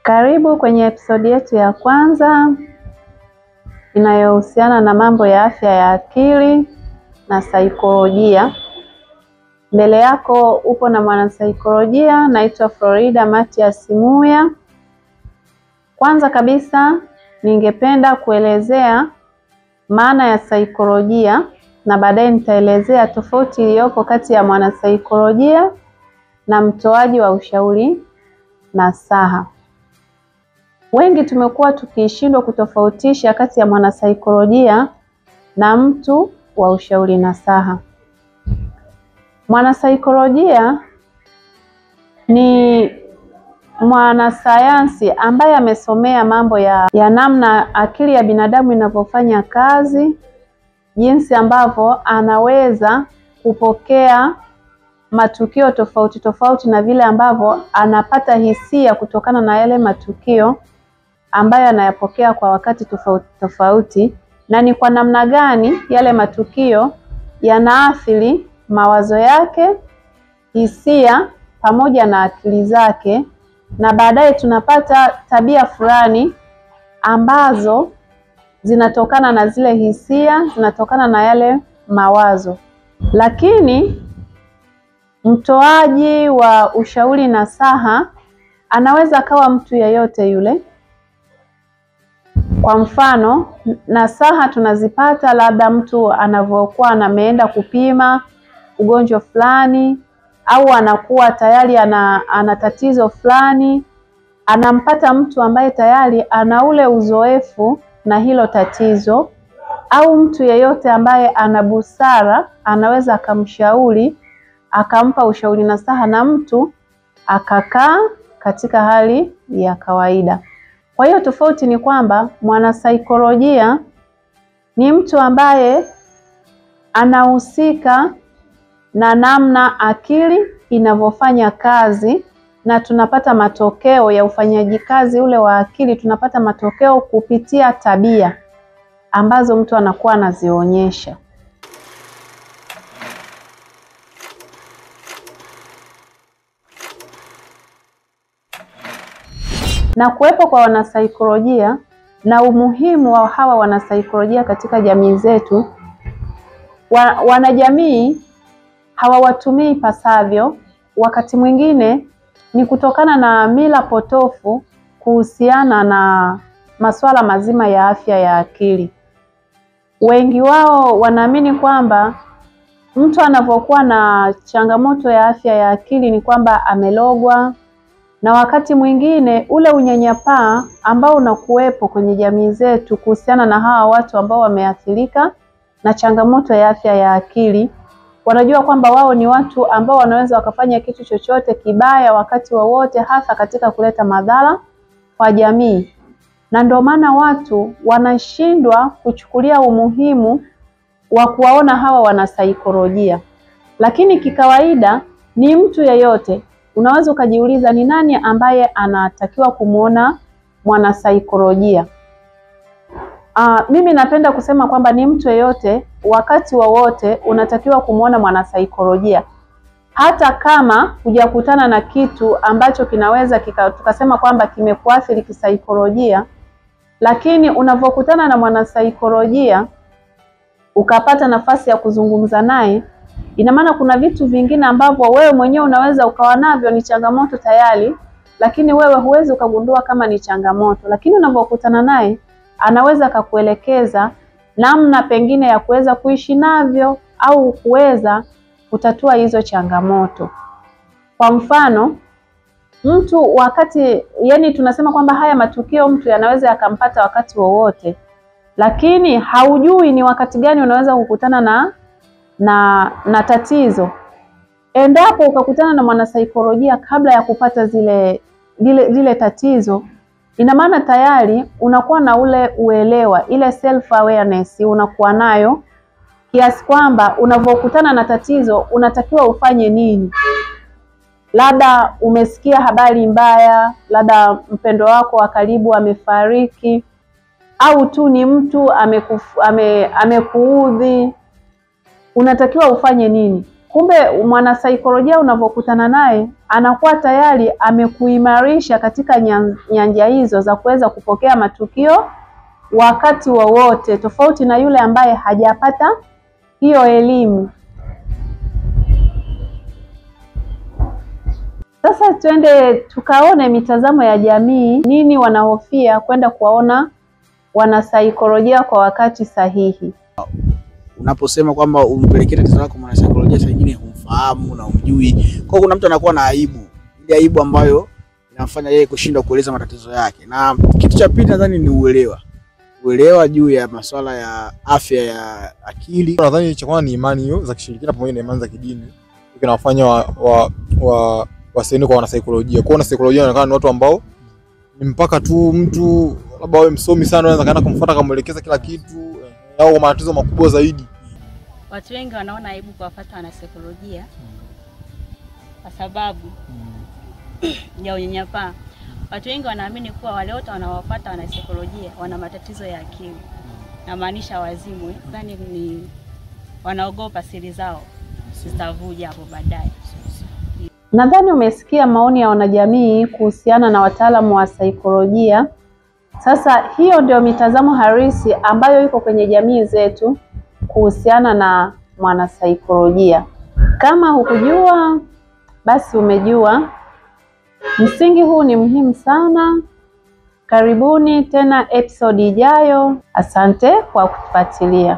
Karibu kwenye episodi yetu ya kwanza inayohusiana na mambo ya afya ya akili na saikolojia. Mbele yako upo na mwanasaikolojia, naitwa Florida Matias Muya. Kwanza kabisa ningependa kuelezea maana ya saikolojia na baadaye nitaelezea tofauti iliyopo kati ya mwanasaikolojia na mtoaji wa ushauri nasaha. Wengi tumekuwa tukishindwa kutofautisha kati ya mwanasaikolojia na mtu wa ushauri nasaha. Mwanasaikolojia ni mwanasayansi ambaye amesomea mambo ya namna akili ya binadamu inavyofanya kazi, jinsi ambavyo anaweza kupokea matukio tofauti tofauti na vile ambavyo anapata hisia kutokana na yale matukio ambayo anayapokea kwa wakati tofauti tofauti, na ni kwa namna gani yale matukio yanaathiri mawazo yake, hisia pamoja na akili zake, na baadaye tunapata tabia fulani ambazo zinatokana na zile hisia, zinatokana na yale mawazo. Lakini mtoaji wa ushauri nasaha anaweza akawa mtu yeyote yule. Kwa mfano, nasaha tunazipata labda mtu anavyokuwa ameenda kupima ugonjwa fulani, au anakuwa tayari ana tatizo fulani, anampata mtu ambaye tayari ana ule uzoefu na hilo tatizo, au mtu yeyote ambaye ana busara anaweza akamshauri, akampa ushauri nasaha na mtu akakaa katika hali ya kawaida. Kwa hiyo tofauti ni kwamba mwanasaikolojia ni mtu ambaye anahusika na namna akili inavyofanya kazi, na tunapata matokeo ya ufanyaji kazi ule wa akili, tunapata matokeo kupitia tabia ambazo mtu anakuwa anazionyesha. Na kuwepo kwa wanasaikolojia na umuhimu wa hawa wanasaikolojia katika jamii zetu, wanajamii hawawatumii pasavyo. Wakati mwingine ni kutokana na mila potofu kuhusiana na masuala mazima ya afya ya akili. Wengi wao wanaamini kwamba mtu anapokuwa na changamoto ya afya ya akili ni kwamba amelogwa, na wakati mwingine ule unyanyapaa ambao unakuwepo kwenye jamii zetu kuhusiana na hawa watu ambao wameathirika na changamoto ya afya ya akili, wanajua kwamba wao ni watu ambao wanaweza wakafanya kitu chochote kibaya wakati wowote, hasa katika kuleta madhara kwa jamii. Na ndio maana watu wanashindwa kuchukulia umuhimu wa kuwaona hawa wanasaikolojia. Lakini kikawaida ni mtu yeyote. Unaweza ukajiuliza ni nani ambaye anatakiwa kumuona mwanasaikolojia? Mimi napenda kusema kwamba ni mtu yeyote, wakati wowote unatakiwa kumuona mwanasaikolojia. Hata kama hujakutana na kitu ambacho kinaweza tukasema kwamba kimekuathiri kisaikolojia, lakini unapokutana na mwanasaikolojia ukapata nafasi ya kuzungumza naye, ina maana kuna vitu vingine ambavyo wewe mwenyewe unaweza ukawa navyo ni changamoto tayari, lakini wewe huwezi ukagundua kama ni changamoto. Lakini unapokutana naye anaweza akakuelekeza namna pengine ya kuweza kuishi navyo au kuweza kutatua hizo changamoto. Kwa mfano, mtu wakati, yani tunasema kwamba haya matukio mtu yanaweza yakampata wakati wowote, lakini haujui ni wakati gani unaweza kukutana na tatizo. Endapo ukakutana na mwanasaikolojia kabla ya kupata zile tatizo, ina maana tayari unakuwa na ule uelewa, ile self awareness unakuwa nayo, kiasi kwamba unapokutana na tatizo unatakiwa ufanye nini. Labda umesikia habari mbaya, labda mpendo wako wa karibu amefariki, au tu ni mtu amekuudhi, unatakiwa ufanye nini? Kumbe mwanasaikolojia unapokutana naye anakuwa tayari amekuimarisha katika nyanja hizo za kuweza kupokea matukio wakati wowote, tofauti na yule ambaye hajapata hiyo elimu. Sasa twende tukaone mitazamo ya jamii, nini wanahofia kwenda kuwaona wanasaikolojia kwa wakati sahihi. Unaposema kwamba umpelekee tatizo lako mwanasaikolojia, saa nyingine humfahamu na umjui. Kwa kuna mtu anakuwa na aibu. Ile aibu ambayo inamfanya yeye kushindwa kueleza matatizo yake. Na kitu cha pili nadhani ni uelewa. Uelewa juu ya masuala ya afya ya akili. Nadhani cha kwanza ni imani hiyo za kishirikina pamoja na imani za kidini. Kinawafanya wasiende kwa wanasaikolojia. Kwa wanasaikolojia wanaonekana ni watu ambao ni mpaka tu mtu labda awe msomi sana anaweza kaenda kumfuata kumuelekeza kila kitu, au matatizo makubwa zaidi. Watu wengi wanaona aibu kuwafuata wanasaikolojia kwa sababu ya unyanyapaa. Watu wengi wanaamini kuwa wale wote wanaowafuata wanasaikolojia wana matatizo ya akili. Na maanisha wazimu, yani ni wanaogopa siri zao zitavuja hapo baadaye. Nadhani umesikia maoni ya wanajamii kuhusiana na wataalamu wa saikolojia. Sasa hiyo ndio mitazamo halisi ambayo iko kwenye jamii zetu kuhusiana na mwanasaikolojia. Kama hukujua, basi umejua. Msingi huu ni muhimu sana. Karibuni tena episode ijayo. Asante kwa kutufuatilia.